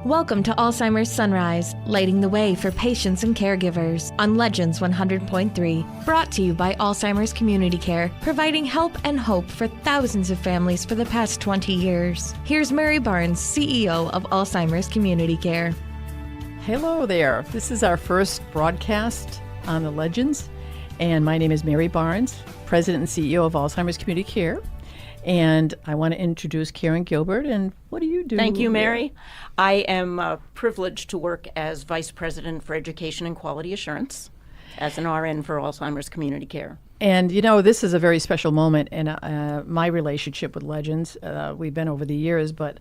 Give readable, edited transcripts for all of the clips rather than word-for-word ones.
Welcome to Alzheimer's Sunrise, lighting the way for patients and caregivers on Legends 100.3. Brought to you by Alzheimer's Community Care, providing help and hope for thousands of families for the past 20 years. Here's Mary Barnes, CEO of Alzheimer's Community Care. Hello there. This is our first broadcast on the Legends, and my name is Mary Barnes, President and CEO of Alzheimer's Community Care. And I want to introduce Karen Gilbert. And what do you do? Thank you, Mary. I am privileged to work as Vice President for Education and Quality Assurance as an RN for Alzheimer's Community Care. And, you know, this is a very special moment in my relationship with Legends. We've been over the years, but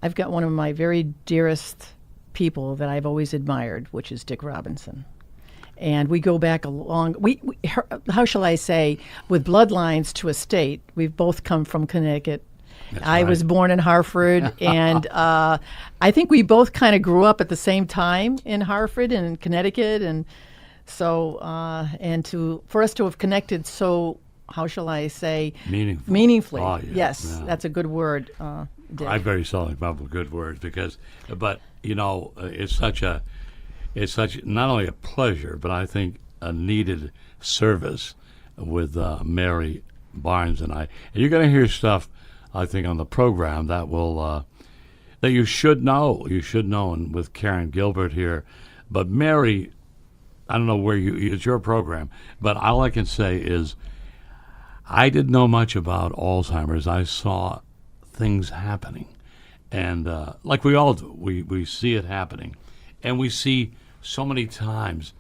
I've got one of my very dearest people that I've always admired, which is Dick Robinson. And we go back a long, how shall I say, with bloodlines to a state. We've both come from Connecticut. I was born in Hartford, and I think we both kind of grew up at the same time in Hartford and in Connecticut. And so, for us to have connected so, how shall I say, meaningfully. Oh, yeah, yes, yeah. That's a good word, Dick. I very seldom come up with good words but you know, it's such not only a pleasure, but I think a needed service with Mary Barnes and I. And you're going to hear stuff, I think, on the program that will that you should know. You should know, and with Karen Gilbert here. But Mary, I don't know where it's your program, but all I can say is I didn't know much about Alzheimer's. I saw things happening, and like we all do, we see it happening, and we see so many times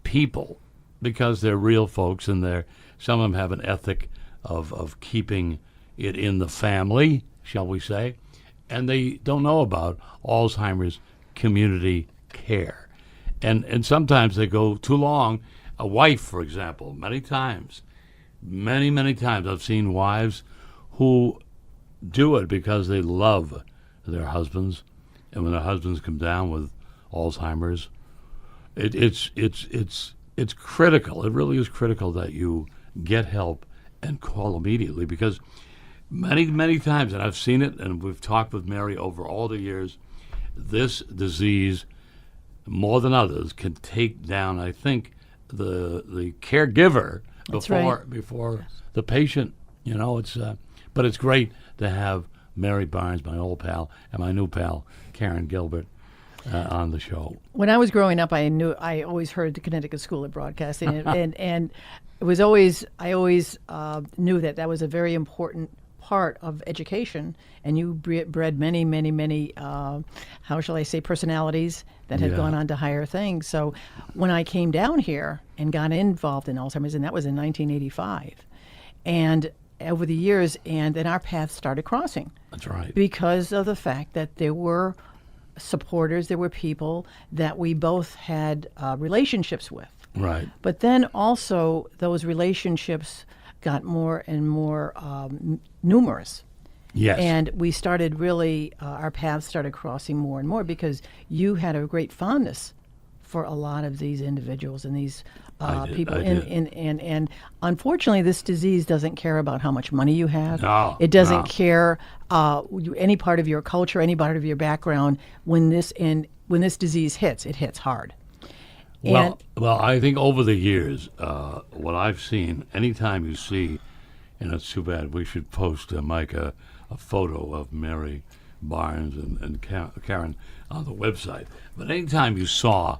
people, because they're real folks and some of them have an ethic of keeping it in the family, shall we say, and they don't know about Alzheimer's community care. And sometimes they go too long. A wife, for example, many times I've seen wives who do it because they love their husbands, and when their husbands come down with Alzheimer's, it's critical. It really is critical that you get help and call immediately, because many times, and I've seen it, and we've talked with Mary over all the years, this disease, more than others, can take down, I think, the caregiver before the patient. You know, but it's great to have Mary Barnes, my old pal, and my new pal, Karen Gilbert, on the show. When I was growing up, I always heard the Connecticut School of Broadcasting, and it was I always knew that was a very important part of education, and you bred many, how shall I say, personalities that had gone on to higher things. So when I came down here and got involved in Alzheimer's, and that was in 1985, and over the years, and then our paths started crossing. That's right. Because of the fact that there were supporters, there were people that we both had relationships with. Right. But then also those relationships got more and more numerous. Yes. And we started really, our paths started crossing more and more, because you had a great fondness for a lot of these individuals and these people. And unfortunately, this disease doesn't care about how much money you have. No, it doesn't care any part of your culture, any part of your background. When this disease hits, it hits hard. Well, I think over the years, what I've seen, anytime you see, and it's too bad, we should post, Mike, a photo of Mary Barnes and Karen on the website. But anytime you saw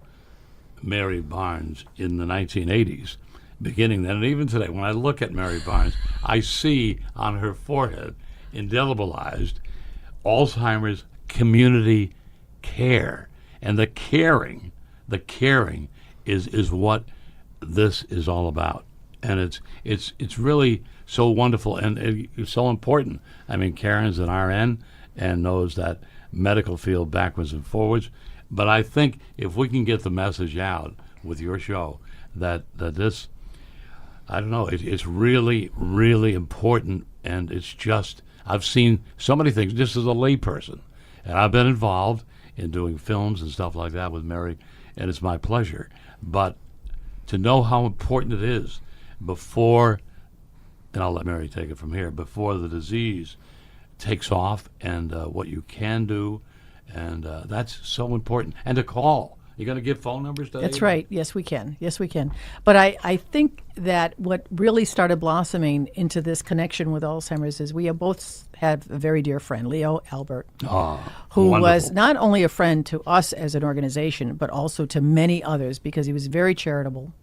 Mary Barnes in the 1980s, beginning then, and even today, when I look at Mary Barnes, I see on her forehead, indelibleized, Alzheimer's community care. And the caring is what this is all about. And it's really so wonderful, and it's so important. I mean, Karen's an RN and knows that medical field backwards and forwards. But I think if we can get the message out with your show that this, I don't know, it's really, really important. And it's just, I've seen so many things just as a layperson. And I've been involved in doing films and stuff like that with Mary, and it's my pleasure. But to know how important it is before, and I'll let Mary take it from here, before the disease takes off, and what you can do And that's so important. And to call. You're going to give phone numbers today? That's right. Yes, we can. Yes, we can. But I think that what really started blossoming into this connection with Alzheimer's is we both have a very dear friend, Leo Albert, who wonderful. was not only a friend to us as an organization, but also to many others because he was very charitable.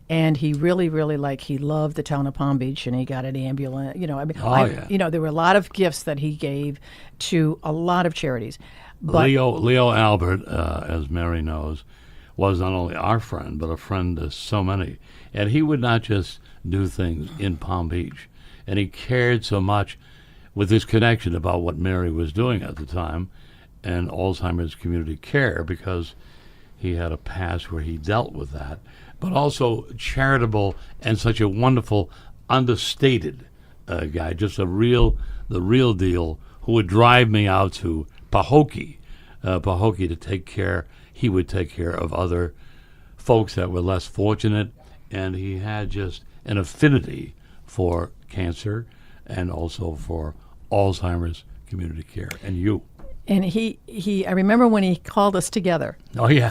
And he really, really he loved the town of Palm Beach, and he got an ambulance. There were a lot of gifts that he gave to a lot of charities. But Leo Albert, as Mary knows, was not only our friend, but a friend to so many. And he would not just do things in Palm Beach. And he cared so much with his connection about what Mary was doing at the time and Alzheimer's community care, because he had a past where he dealt with that, but also charitable and such a wonderful, understated guy, just the real deal, who would drive me out to Pahokee to take care. He would take care of other folks that were less fortunate, and he had just an affinity for cancer and also for Alzheimer's community care. And you. And I remember when he called us together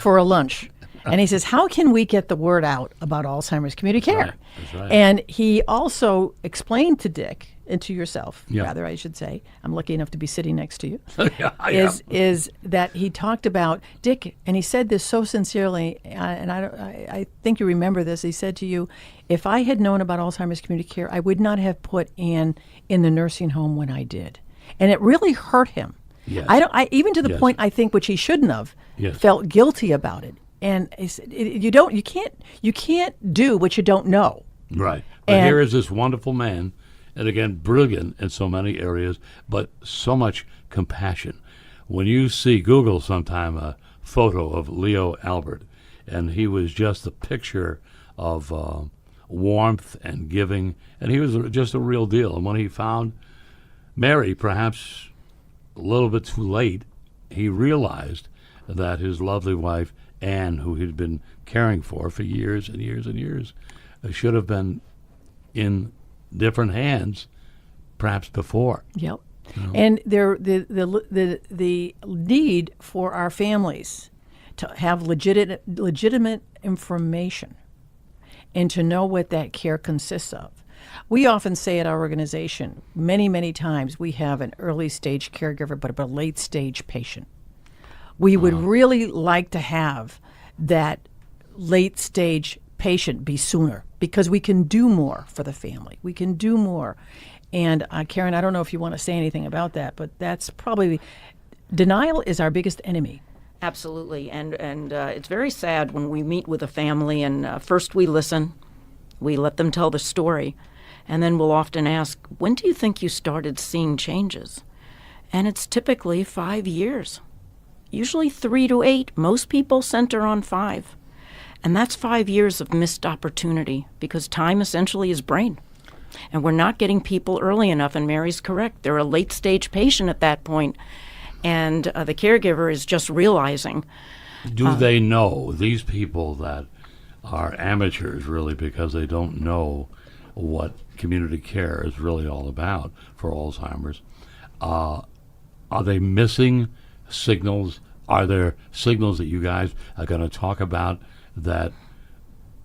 for a lunch. And he says, how can we get the word out about Alzheimer's community care? That's right. And he also explained to Dick, and to yourself, rather, I should say, I'm lucky enough to be sitting next to you, is that he talked about, Dick, and he said this so sincerely, and I think you remember this, he said to you, if I had known about Alzheimer's community care, I would not have put Ann in the nursing home when I did. And it really hurt him. Yes. Even to the point, I think, which he shouldn't have, felt guilty about it. And he said, you can't do what you don't know. Right. But here is this wonderful man, and again, brilliant in so many areas, but so much compassion. When you Google sometime a photo of Leo Albert, and he was just a picture of warmth and giving, and he was just a real deal. And when he found Mary, perhaps a little bit too late, he realized that his lovely wife, Anne, who he'd been caring for years and years and years, should have been in different hands, perhaps before. Yep. And the need for our families to have legitimate information and to know what that care consists of. We often say at our organization, many, many times, we have an early stage caregiver, but a late stage patient. We would really like to have that late stage patient be sooner, because we can do more for the family. We can do more. And Karen, I don't know if you want to say anything about that, but that's probably, denial is our biggest enemy. Absolutely. And it's very sad when we meet with a family and first we listen, we let them tell the story, and then we'll often ask, when do you think you started seeing changes? And it's typically 5 years. Usually 3 to 8. Most people center on 5. And that's 5 years of missed opportunity, because time essentially is brain. And we're not getting people early enough, and Mary's correct. They're a late-stage patient at that point, and the caregiver is just realizing. Do they know, these people that are amateurs, really, because they don't know what community care is really all about for Alzheimer's, are they missing signals? Are there signals that you guys are going to talk about that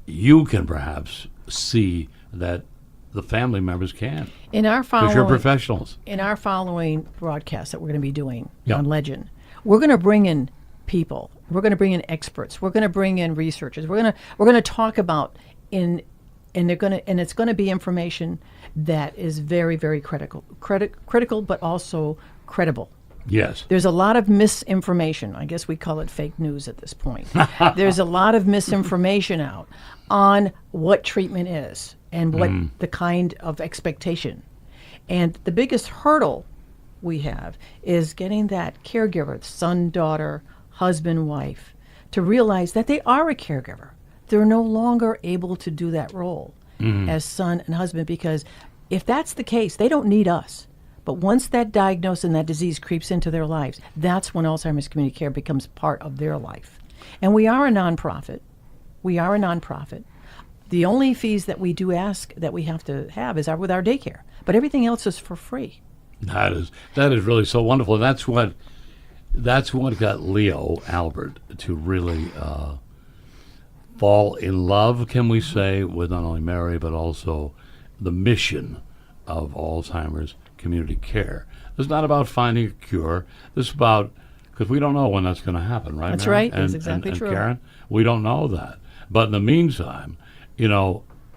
you can perhaps see that the family members can? In our because you're professionals. In our following broadcast that we're going to be doing on Legend, we're going to bring in people. We're going to bring in experts. We're going to bring in researchers. We're going to talk about and it's going to be information that is very, very critical, but also credible. Yes. There's a lot of misinformation. I guess we call it fake news at this point. There's a lot of misinformation out on what treatment is and what the kind of expectation. And the biggest hurdle we have is getting that caregiver, son, daughter, husband, wife, to realize that they are a caregiver. They're no longer able to do that role as son and husband, because if that's the case, they don't need us. But once that diagnosis and that disease creeps into their lives, that's when Alzheimer's community care becomes part of their life. And we are a nonprofit. The only fees that we do ask that we have to have is with our daycare. But everything else is for free. That is really so wonderful. And that's what that's what got Leo Albert to really fall in love, can we say, with not only Mary, but also the mission of Alzheimer's community care. It's not about finding a cure. This is about, because we don't know when that's going to happen, right? That's Mary? right. That's exactly true. Karen, we don't know that. But in the meantime,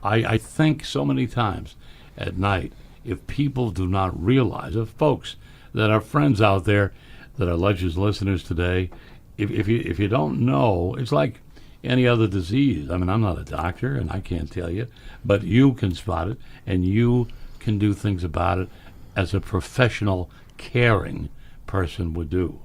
I think so many times at night, if people do not realize, if folks that are friends out there that are Legends listeners today, if you don't know, it's like any other disease. I mean, I'm not a doctor, and I can't tell you, but you can spot it, and you can do things about it as a professional, caring person would do.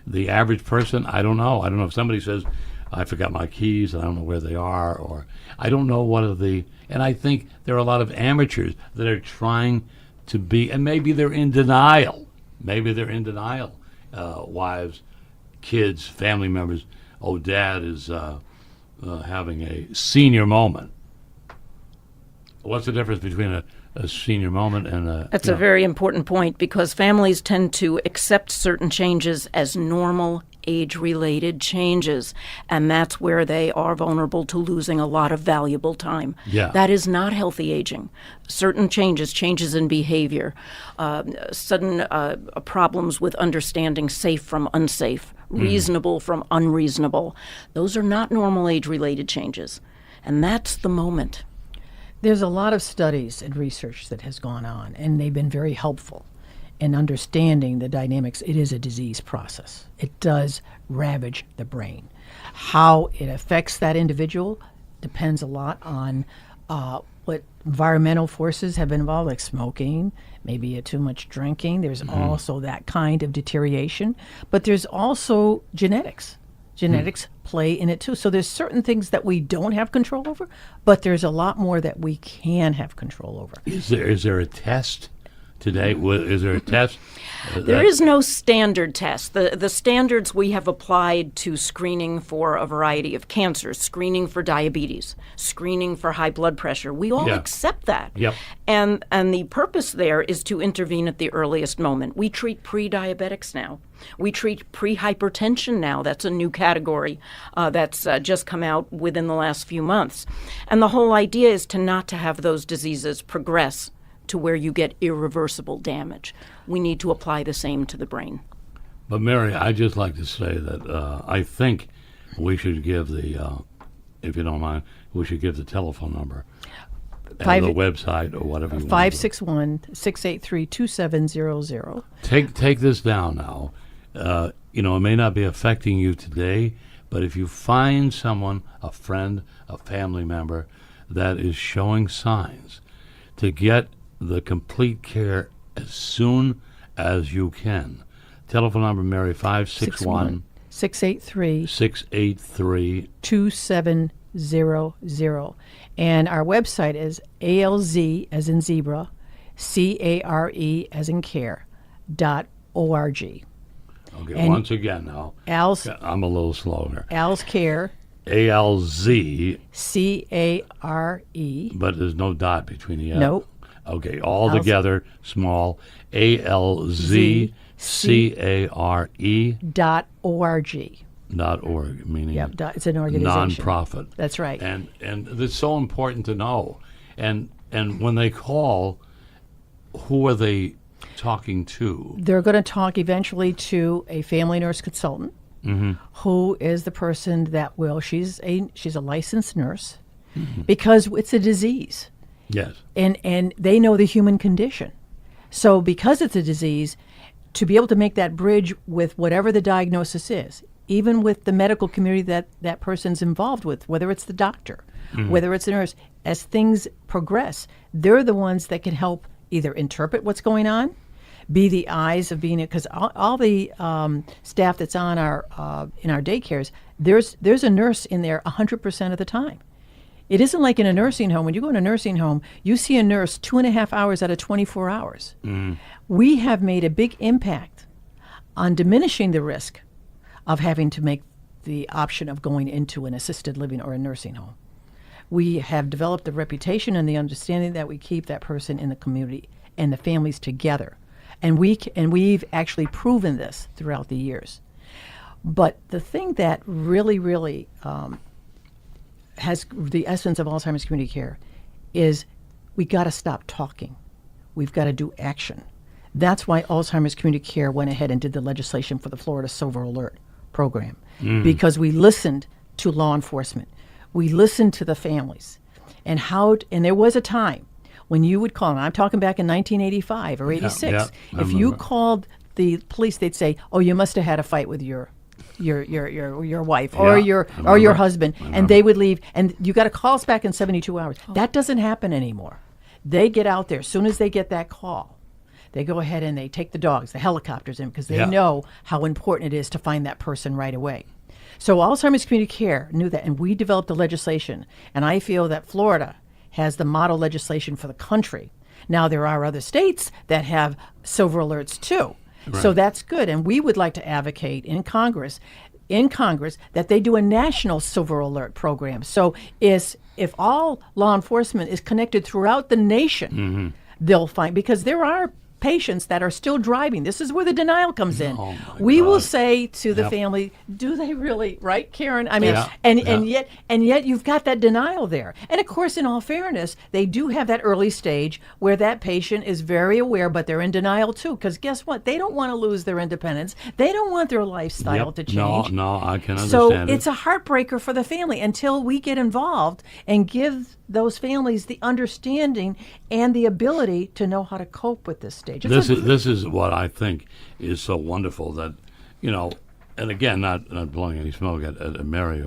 The average person, I don't know. I don't know if somebody says, I forgot my keys, and I don't know where they are, or I don't know what are the... And I think there are a lot of amateurs that are trying to be, and maybe they're in denial. Maybe they're in denial. Wives, kids, family members. Oh, Dad is having a senior moment. What's the difference between a senior moment and a... That's a very important point, because families tend to accept certain changes as normal age-related changes, and that's where they are vulnerable to losing a lot of valuable time. Yeah. That is not healthy aging. Certain changes in behavior, sudden problems with understanding safe from unsafe, reasonable from unreasonable, those are not normal age-related changes, and that's the moment. There's a lot of studies and research that has gone on, and they've been very helpful in understanding the dynamics. It is a disease process. It does ravage the brain. How it affects that individual depends a lot on what environmental forces have been involved, like smoking, maybe too much drinking. There's also that kind of deterioration. But there's also genetics. Genetics play in it too. So there's certain things that we don't have control over, but there's a lot more that we can have control over. Is there a test today? Is there a test? There is no standard test. The standards we have applied to screening for a variety of cancers, screening for diabetes, screening for high blood pressure. We all accept that. Yep. And the purpose there is to intervene at the earliest moment. We treat pre-diabetics now. We treat pre-hypertension now. That's a new category that's just come out within the last few months. And the whole idea is to have those diseases progress to where you get irreversible damage. We need to apply the same to the brain. But Mary, I'd just like to say that I think we should give if you don't mind, we should give the telephone number and the website or whatever you want. 561-683-2700. Take this down now. It may not be affecting you today, but if you find someone, a friend, a family member, that is showing signs, to get the complete care as soon as you can. Telephone number, Mary, 561-683-2700. And our website is ALZ as in zebra, CARE as in care.org. Okay, and once again now. I'm a little slow here. Al's Care. ALZ. CARE. But there's no dot between the L. Nope. Okay, all together, small, ALZ CARE. .org, meaning it's an organization. Nonprofit. That's right. And it's so important to know. And when they call, who are they talking to? They're going to talk eventually to a family nurse consultant, who is the person that she's a licensed nurse, because it's a disease. Yes. And they know the human condition. So because it's a disease, to be able to make that bridge with whatever the diagnosis is, even with the medical community that person's involved with, whether it's the doctor, whether it's the nurse, as things progress, they're the ones that can help either interpret what's going on, be the eyes of being it, because all the staff that's on in our daycares, there's a nurse in there 100% of the time. It isn't like in a nursing home. When you go in a nursing home, you see a nurse 2.5 hours out of 24 hours. We have made a big impact on diminishing the risk of having to make the option of going into an assisted living or a nursing home. We have developed the reputation and the understanding that we keep that person in the community and the families together. And we've actually proven this throughout the years. But the thing that really, really has the essence of Alzheimer's community care is we got to stop talking. We've got to do action. That's why Alzheimer's community care went ahead and did the legislation for the Florida Silver Alert program, because we listened to law enforcement. We listened to the families. And there was a time when you would call, and I'm talking back in 1985 or 86, if you called the police, they'd say, "Oh, you must have had a fight with your wife or your husband," and they would leave, and you got to call us back in 72 hours. That doesn't happen anymore. They get out there as soon as they get that call. They go ahead and they take the dogs, the helicopters in, because they know how important it is to find that person right away. So Alzheimer's Community Care knew that, and we developed the legislation. And I feel that Florida has the model legislation for the country. Now, there are other states that have silver alerts too. Right. So that's good. And we would like to advocate in Congress that they do a national silver alert program. So if all law enforcement is connected throughout the nation, they'll find, because there are patients that are still driving. This is where the denial comes in. We will say to the family, do they really, right, Karen? I mean, and yet you've got that denial there. And of course, in all fairness, they do have that early stage where that patient is very aware, but they're in denial too, because guess what? They don't want to lose their independence. They don't want their lifestyle to change. No, I can understand So it. it's a heartbreaker for the family until we get involved and give those families the understanding and the ability to know how to cope with this stage. This is what I think is so wonderful, that, and again, not blowing any smoke at Mary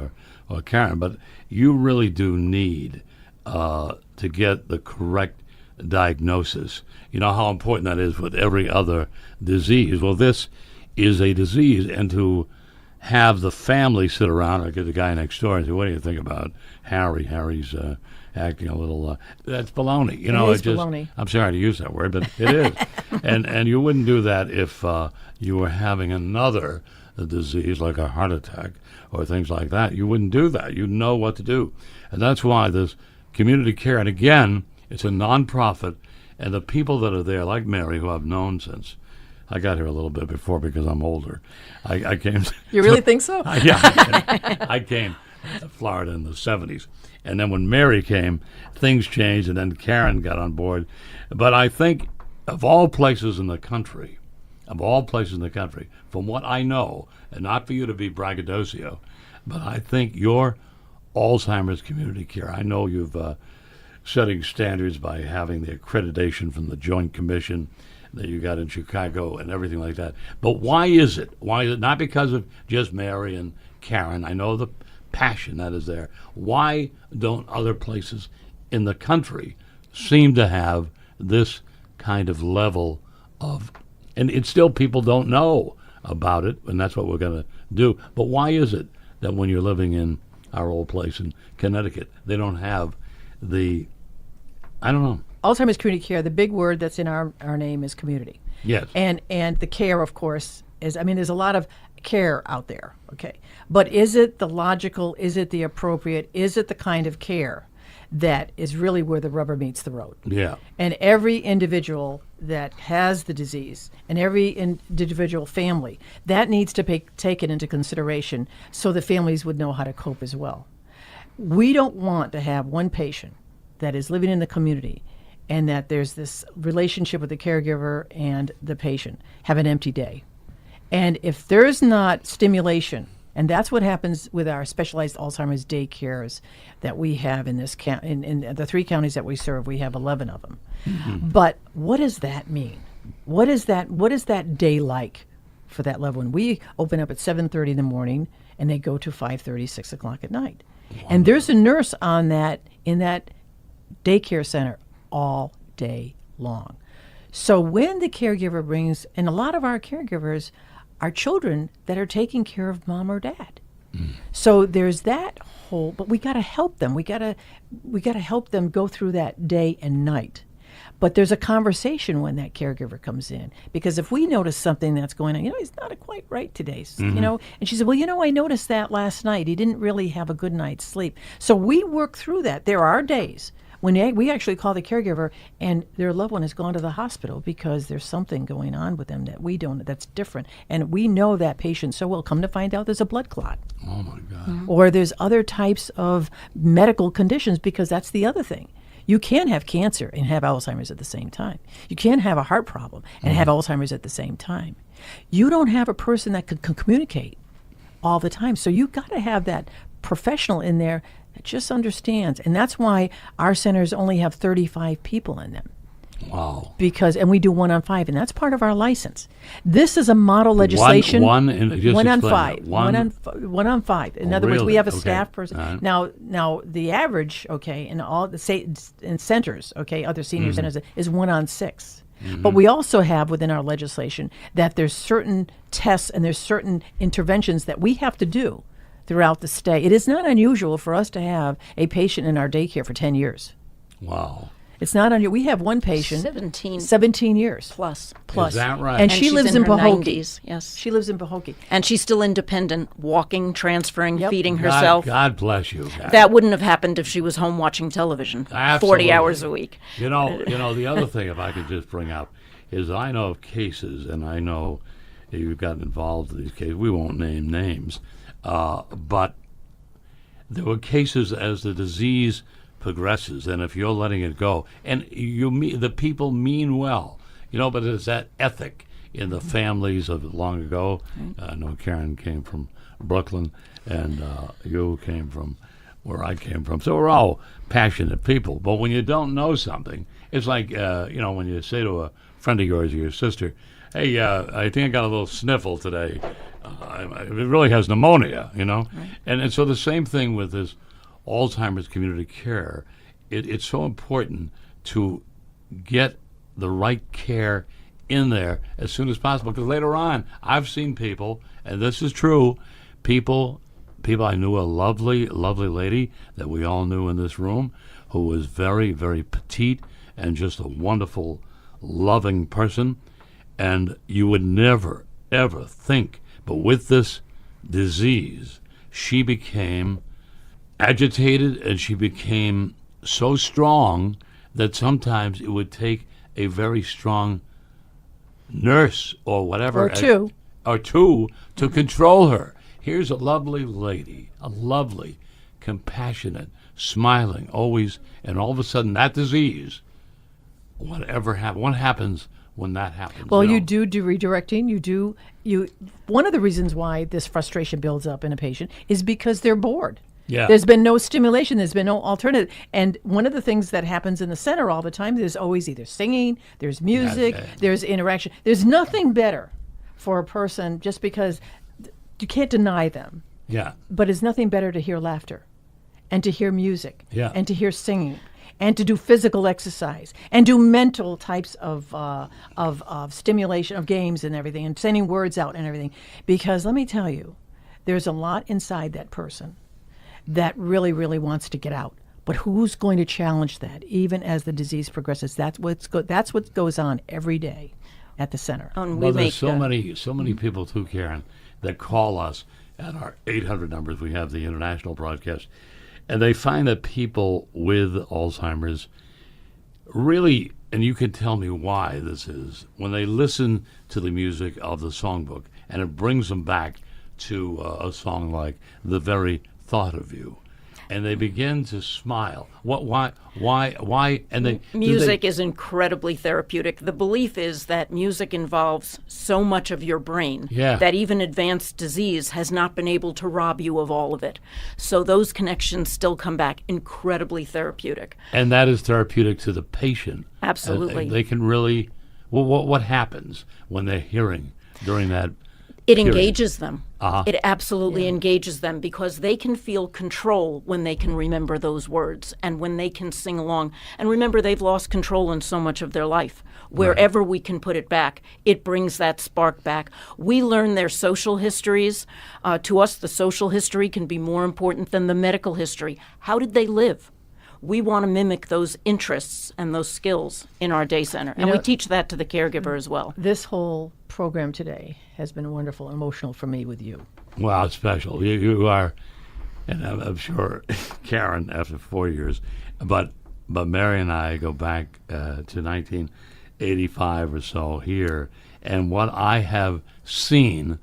or Karen, but you really do need to get the correct diagnosis. You know how important that is with every other disease. Well, this is a disease, and to have the family sit around or get the guy next door and say, "What do you think about Harry? Harry's acting a little." That's baloney. Baloney. I'm sorry to use that word, but it is. and you wouldn't do that if you were having another disease like a heart attack or things like that. You wouldn't do that. You'd know what to do, and that's why this community care. And again, it's a nonprofit, and the people that are there, like Mary, who I've known since. I got here a little bit before because I'm older. I came. You really think so? I came to Florida in the 70s. And then when Mary came, things changed, and then Karen got on board. But I think of all places in the country, from what I know, and not for you to be braggadocio, but I think your Alzheimer's community care, I know you've setting standards by having the accreditation from the Joint Commission that you got in Chicago and everything like that. But why is it? Why is it not because of just Mary and Karen? I know the passion that is there. Why don't other places in the country seem to have this kind of level of, and it's still people don't know about it, and that's what we're going to do. But why is it that when you're living in our old place in Connecticut, they don't have the, I don't know. Alzheimer's community care, the big word that's in our name is community. Yes. And the care, of course, is, there's a lot of care out there, okay? But is it the logical, is it the appropriate, is it the kind of care that is really where the rubber meets the road? Yeah. And every individual that has the disease and every individual family, that needs to be taken into consideration so the families would know how to cope as well. We don't want to have one patient that is living in the community and that there's this relationship with the caregiver and the patient have an empty day. And if there's not stimulation, and that's what happens with our specialized Alzheimer's day cares that we have in this in the 3 counties that we serve, we have 11 of them. Mm-hmm. But what does that mean? What is that day like for that loved one? We open up at 7:30 in the morning and they go to 5:30, 6 o'clock at night. Wow. And there's a nurse on that in that daycare center all day long. So when the caregiver brings, and a lot of our caregivers are children that are taking care of mom or dad. So there's that whole, but we got to help them. We got to help them go through that day and night. But there's a conversation when that caregiver comes in, because if we notice something that's going on, he's not quite right today, and she said, well, I noticed that last night. He didn't really have a good night's sleep. So we work through that. There are days we actually call the caregiver and their loved one has gone to the hospital because there's something going on with them that we don't, that's different. And we know that patient so well, come to find out there's a blood clot. Oh, my God. Or there's other types of medical conditions, because that's the other thing. You can have cancer and have Alzheimer's at the same time. You can have a heart problem and have Alzheimer's at the same time. You don't have a person that can communicate all the time. So you've got to have that professional in there that just understands. And that's why our centers only have 35 people in them. Wow. And we do 1 on 5, and that's part of our license. This is a model legislation. One on 5. One on 5. In other words, we really? have a Okay. staff person. Now the average, in all the in centers, other senior centers is 1 on 6. But we also have within our legislation that there's certain tests and there's certain interventions that we have to do throughout the stay. It is not unusual for us to have a patient in our daycare for 10 years. Wow. It's not unusual. We have one patient, 17 years plus. Is that right? And she she's lives in in her Pahokee. 90s, yes. She lives in Pahokee. And she's still independent, walking, transferring, Yep. feeding herself. God bless you. God. That wouldn't have happened if she was home watching television 40 Absolutely. hours a week. You know, the other thing, if I could just bring up, is I know of cases, and I know you've gotten involved in these cases. We won't name names, but there were cases as the disease progresses, and if you're letting it go, and the people mean well, but it's that ethic in the families of long ago. I know Karen came from Brooklyn, and you came from where I came from. So we're all passionate people. But when you don't know something, it's like, when you say to a friend of yours or your sister, hey, I think I got a little sniffle today. It really has pneumonia, Right. And so the same thing with this Alzheimer's community care. It's so important to get the right care in there as soon as possible, because later on, I've seen people, and this is true, people, I knew a lovely, lovely lady that we all knew in this room who was very, very petite and just a wonderful, loving person, and you would never, ever think, but with this disease, she became agitated, and she became so strong that sometimes it would take a very strong nurse or whatever, or two to control her. Here's a lovely lady, a lovely, compassionate, smiling, always, and all of a sudden that disease, what happens when that happens? Well, you do redirecting. One of the reasons why this frustration builds up in a patient is because they're bored. Yeah. There's been no stimulation. There's been no alternative. And one of the things that happens in the center all the time, there's always either singing, there's music, there's interaction. There's nothing better for a person, just because you can't deny them. Yeah. But it's nothing better to hear laughter and to hear music and to hear singing and to do physical exercise and do mental types of stimulation of games and everything, and sending words out and everything. Because let me tell you, there's a lot inside that person that really, really wants to get out. But who's going to challenge that, even as the disease progresses? That's what goes on every day at the center. There's so many people too, Karen, that call us at our 800 numbers. We have the international broadcast, and they find that people with Alzheimer's really, and you can tell me why this is, when they listen to the music of the songbook, and it brings them back to a song like The Very Thought of You, and they begin to smile. Why? And music is incredibly therapeutic. The belief is that music involves so much of your brain that even advanced disease has not been able to rob you of all of it. So those connections still come back incredibly therapeutic. And that is therapeutic to the patient. Absolutely. They can really. Well, what happens when they're hearing during that? It engages them. Uh-huh. It absolutely engages them, because they can feel control when they can remember those words and when they can sing along. And remember, they've lost control in so much of their life. Wherever we can put it back, it brings that spark back. We learn their social histories. To us, the social history can be more important than the medical history. How did they live? We want to mimic those interests and those skills in our day center. And we teach that to the caregiver as well. This whole program today has been wonderful, emotional for me with you. Wow, special. You are, and I'm sure Karen, after 4 years, but but Mary and I go back to 1985 or so here, and what I have seen,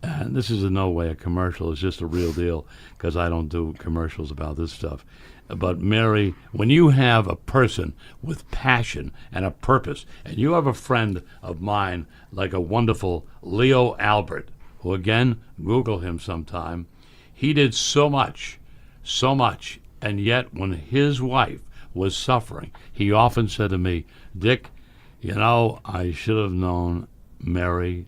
and this is in no way a commercial, it's just a real deal, because I don't do commercials about this stuff. But Mary, when you have a person with passion and a purpose, and you have a friend of mine like a wonderful Leo Albert, who again, Google him sometime, he did so much, and yet when his wife was suffering, he often said to me, Dick, you know, I should have known Mary.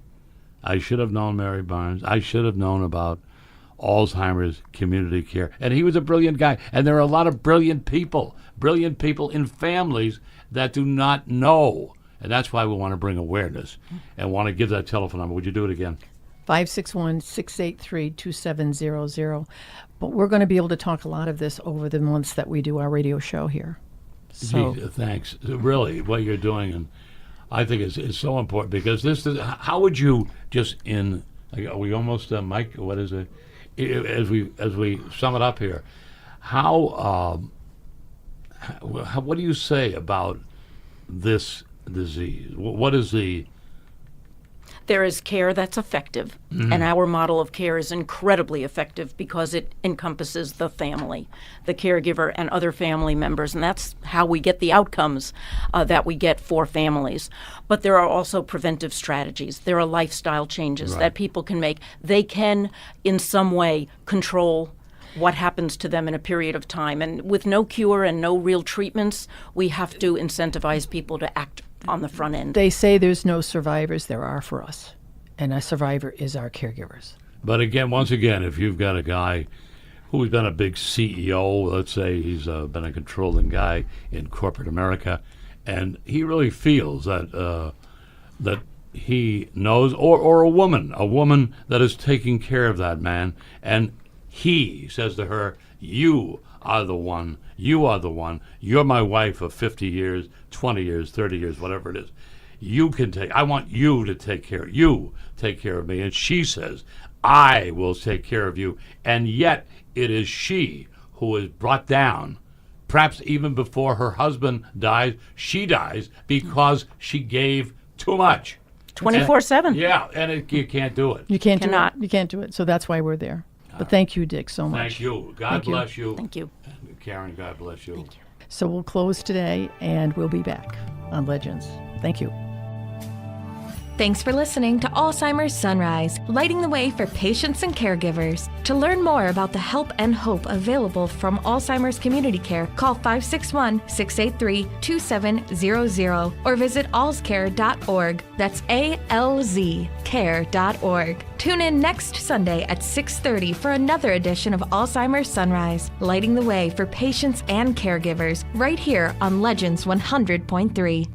I should have known Mary Barnes. I should have known about Alzheimer's community care. And he was a brilliant guy. And there are a lot of brilliant people in families that do not know. And that's why we want to bring awareness and want to give that telephone number. Would you do it again? 561-683-2700. But we're going to be able to talk a lot of this over the months that we do our radio show here. So, Gee, thanks. Really, what you're doing, and I think is so important, because this is, how would you just are we almost, Mike, what is it? As we sum it up here, what do you say about this disease? What is the... There is care that's effective, and our model of care is incredibly effective because it encompasses the family, the caregiver, and other family members, and that's how we get the outcomes that we get for families. But there are also preventive strategies. There are lifestyle changes that people can make. They can, in some way, control what happens to them in a period of time. And with no cure and no real treatments, we have to incentivize people to act on the front end. they say there's no survivors. There are for us. And a survivor is our caregivers. But again, once again, if you've got a guy who's been a big CEO, let's say he's been a controlling guy in corporate America, and he really feels that that he knows, or a woman that is taking care of that man, and he says to her, you are the one, you're my wife of 50 years, 20 years, 30 years, whatever it is. I want you to take care of me. And she says, I will take care of you. And yet it is she who is brought down. Perhaps even before her husband dies, she dies because she gave too much. 24/7. Yeah, and you can't do it. You can't Cannot. do it. You can't do it. So that's why we're there. But thank you, Dick, so much. Thank you. God bless you. Thank you. And Karen, God bless you. Thank you. So we'll close today, and we'll be back on Legends. Thank you. Thanks for listening to Alzheimer's Sunrise, lighting the way for patients and caregivers. To learn more about the help and hope available from Alzheimer's Community Care, call 561-683-2700 or visit alzcare.org. That's ALZcare.org. Tune in next Sunday at 6:30 for another edition of Alzheimer's Sunrise, lighting the way for patients and caregivers right here on Legends 100.3.